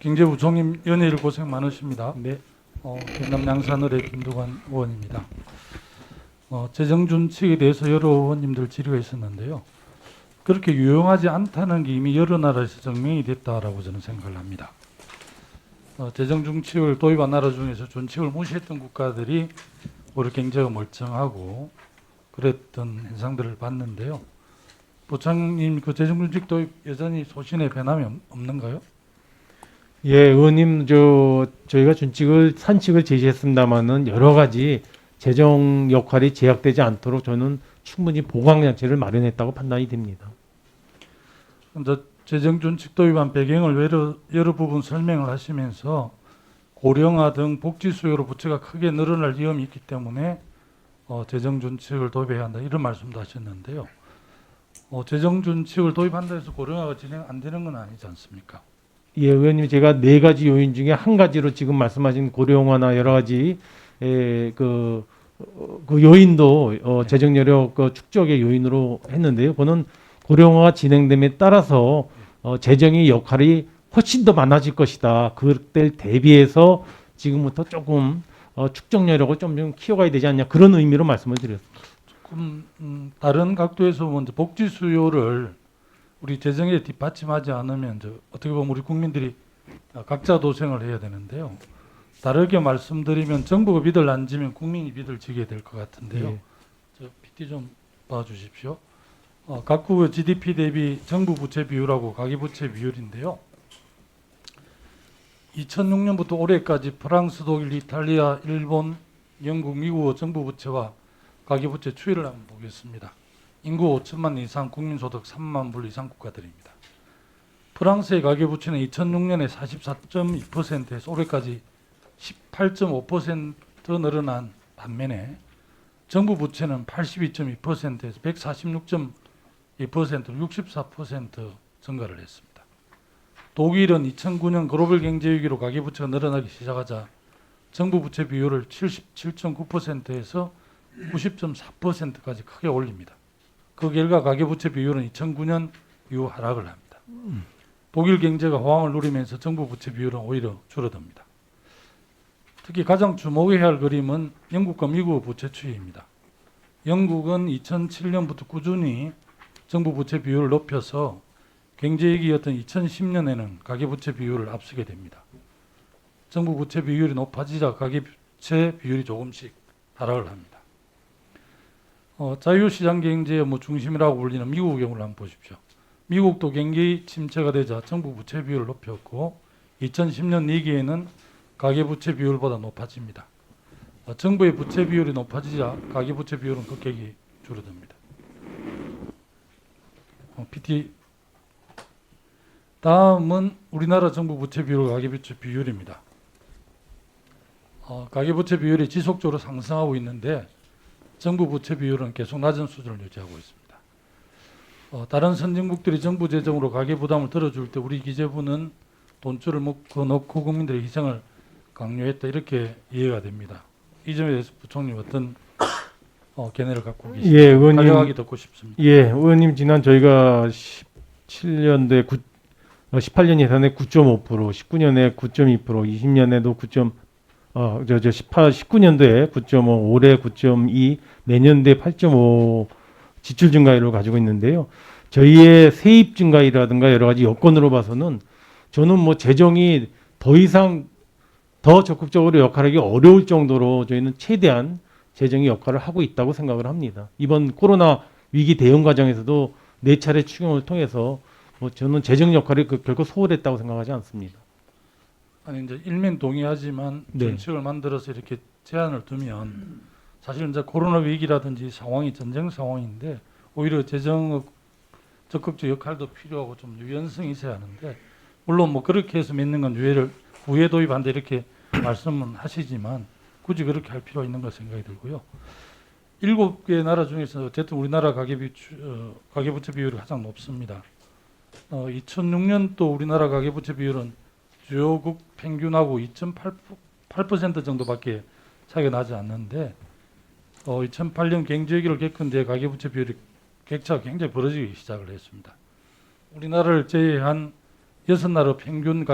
경제부총님 연예일 고생 많으십니다. 네. 경남 양산을의 김두관 의원입니다. 재정준칙에 대해서 여러 의원님들 질의가 있었는데요. 그렇게 유용하지 않다는 게 이미 여러 나라에서 증명이 됐다라고 저는 생각을 합니다. 재정준칙을 도입한 나라 중에서 준칙을 무시했던 국가들이 오히려 경제가 멀쩡하고 그랬던 현상들을 봤는데요. 부총님, 그 재정준칙 도입 여전히 소신에 변함이 없는가요? 예, 의원님, 저희가 산칙을 제시했습니다만은 여러 가지 재정 역할이 제약되지 않도록 저는 충분히 보강 장치를 마련했다고 판단이 됩니다. 이제 재정준칙 도입한 배경을 여러 부분 설명을 하시면서 고령화 등 복지 수요로 부채가 크게 늘어날 위험이 있기 때문에 재정준칙을 도입해야 한다 이런 말씀도 하셨는데요. 재정준칙을 도입한다 해서 고령화가 진행 안 되는 건 아니지 않습니까? 예, 의원님, 제가 네 가지 요인 중에 한 가지로 지금 말씀하신 고령화나 여러 가지 그 요인도 재정 여력 축적의 요인으로 했는데요. 그거는 고령화가 진행됨에 따라서 재정의 역할이 훨씬 더 많아질 것이다. 그때 대비해서 지금부터 조금 축적 여력을 좀 키워가야 되지 않냐, 그런 의미로 말씀을 드렸습니다. 조금 다른 각도에서 먼저 복지 수요를 우리 재정에 뒷받침하지 않으면 어떻게 보면 우리 국민들이 각자 도생을 해야 되는데요. 다르게 말씀드리면 정부가 빚을 안 지면 국민이 빚을 지게 될 것 같은데요. 예. 저 PT 좀 봐주십시오. 각국의 GDP 대비 정부 부채 비율하고 가계부채 비율인데요. 2006년부터 올해까지 프랑스, 독일, 이탈리아, 일본, 영국, 미국의 정부 부채와 가계부채 추이를 한번 보겠습니다. 인구 5천만 이상, 국민소득 3만 불 이상 국가들입니다. 프랑스의 가계부채는 2006년에 44.2%에서 올해까지 18.5% 늘어난 반면에 정부 부채는 82.2%에서 146.2%로 64% 증가를 했습니다. 독일은 2009년 글로벌 경제 위기로 가계부채가 늘어나기 시작하자 정부 부채 비율을 77.9%에서 90.4%까지 크게 올립니다. 그 결과 가계부채 비율은 2009년 이후 하락을 합니다. 독일 경제가 호황을 누리면서 정부 부채 비율은 오히려 줄어듭니다. 특히 가장 주목해야 할 그림은 영국과 미국의 부채 추이입니다. 영국은 2007년부터 꾸준히 정부 부채 비율을 높여서 경제위기였던 2010년에는 가계부채 비율을 앞서게 됩니다. 정부 부채 비율이 높아지자 가계부채 비율이 조금씩 하락을 합니다. 자유시장 경제의 중심이라고 불리는 미국의 경우를 한번 보십시오. 미국도 경기 침체가 되자 정부 부채 비율을 높였고 2010년 위기에는 가계부채 비율보다 높아집니다. 정부의 부채 비율이 높아지자 가계부채 비율은 급격히 줄어듭니다. PT 다음은 우리나라 정부 부채 비율과 가계부채 비율입니다. 가계부채 비율이 지속적으로 상승하고 있는데 정부 부채 비율은 계속 낮은 수준을 유지하고 있습니다. 다른 선진국들이 정부 재정으로 가계 부담을 들어줄 때 우리 기재부는 돈줄을 묶어놓고 국민들의 희생을 강요했다 이렇게 이해가 됩니다. 이 점에 대해서 부총리 어떤 견해를 갖고 계십니까? 예, 의원님, 간략하게 듣고 싶습니다. 예, 의원님, 지난 저희가 17년도에 18년 예산에 9.5%, 19년에 9.2%, 20년에도 19년도에 9.5, 올해 9.2, 내년도에 8.5 지출 증가율을 가지고 있는데요. 저희의 세입 증가율이라든가 여러 가지 여건으로 봐서는 저는 재정이 더 이상 더 적극적으로 역할하기 어려울 정도로 저희는 최대한 재정의 역할을 하고 있다고 생각을 합니다. 이번 코로나 위기 대응 과정에서도 4차례 추경을 통해서 저는 재정 역할이 결코 소홀했다고 생각하지 않습니다. 아니 이제 일면 동의하지만 네. 정책을 만들어서 이렇게 제한을 두면 사실 이제 코로나 위기라든지 상황이 전쟁 상황인데 오히려 재정 적극적 역할도 필요하고 좀 유연성이 있어야 하는데 물론 그렇게 해서 맺는 건 후에 도입한다 이렇게 말씀은 하시지만 굳이 그렇게 할 필요가 있는 것 생각이 들고요. 7개 나라 중에서 어쨌든 우리나라 가계부채 비율이 가장 높습니다. 2006년도 우리나라 가계부채 비율은 주요국 평균하고 2.8% 정도밖에 차이가 나지 않는데 2008년 경제위기를 겪은 뒤에 가계부채 비율이 격차가 굉장히 벌어지기 시작을 했습니다. 우리나라를 제외한 6나라 평균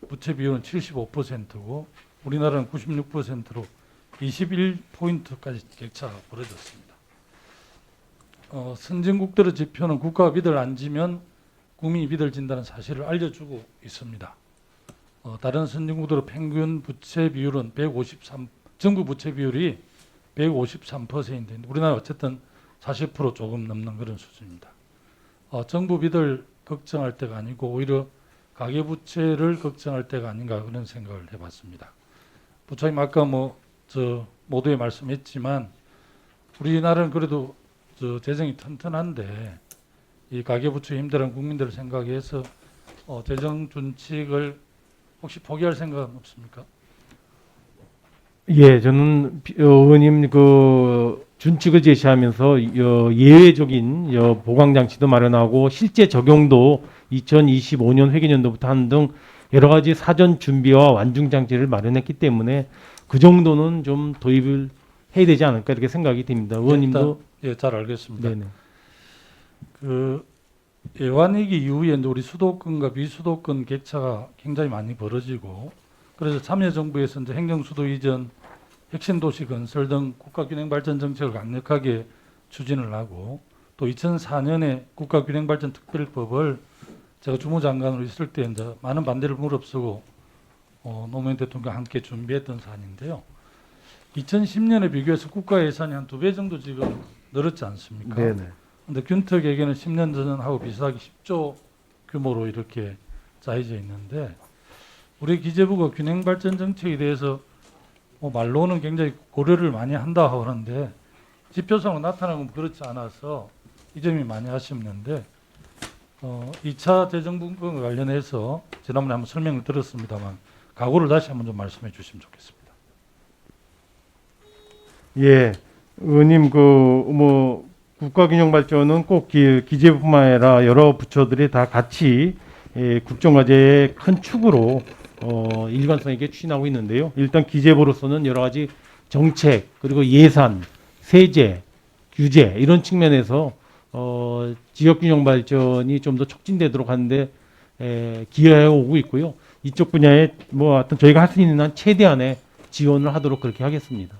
부채 비율은 75%고 우리나라는 96%로 21포인트까지 격차가 벌어졌습니다. 선진국들의 지표는 국가가 믿을 안 지면 국민이 믿을 진다는 사실을 알려주고 있습니다. 다른 선진국들의 평균 부채 비율은 153, 정부 부채 비율이 153%인데 우리나라 어쨌든 40% 조금 넘는 그런 수준입니다. 정부 빚을 걱정할 때가 아니고 오히려 가계부채를 걱정할 때가 아닌가 그런 생각을 해봤습니다. 부처님 아까 모두에 말씀했지만 우리나라는 그래도 재정이 튼튼한데 이 가계부채 힘들어하는 국민들을 생각해서 재정 준칙을 혹시 포기할 생각은 없습니까? 예, 저는 의원님 그 준칙을 제시하면서 예외적인 보강 장치도 마련하고 실제 적용도 2025년 회계년도부터 하는 등 여러 가지 사전 준비와 완중 장치를 마련했기 때문에 그 정도는 좀 도입을 해야 되지 않을까 이렇게 생각이 됩니다. 의원님도 예, 잘 알겠습니다. 네네. 그 외환위기 이후에 이제 우리 수도권과 비수도권 격차가 굉장히 많이 벌어지고 그래서 참여정부에서 이제 행정수도 이전, 핵심도시 건설 등 국가균형발전 정책을 강력하게 추진을 하고 또 2004년에 국가균형발전특별법을 제가 주무장관으로 있을 때 이제 많은 반대를 무릅쓰고 노무현 대통령과 함께 준비했던 사안인데요. 2010년에 비교해서 국가 예산이 한 2배 정도 지금 늘었지 않습니까? 네네. 근데 균특에게는 10년 전하고 비슷하게 10조 규모로 이렇게 짜여져 있는데 우리 기재부가 균형발전 정책에 대해서 말로는 굉장히 고려를 많이 한다 하는데 지표상으로 나타나는 건 그렇지 않아서 이 점이 많이 아쉽는데 2차 재정분과 관련해서 지난번에 한번 설명을 들었습니다만 각오를 다시 한번 좀 말씀해 주시면 좋겠습니다. 예, 의원님 국가균형발전은 꼭 기재부뿐만 아니라 여러 부처들이 다 같이 국정과제의 큰 축으로 일관성 있게 추진하고 있는데요. 일단 기재부로서는 여러 가지 정책 그리고 예산, 세제, 규제 이런 측면에서 지역균형 발전이 좀 더 촉진되도록 하는데 기여해 오고 있고요. 이쪽 분야에 하여튼 저희가 할 수 있는 한 최대한의 지원을 하도록 그렇게 하겠습니다.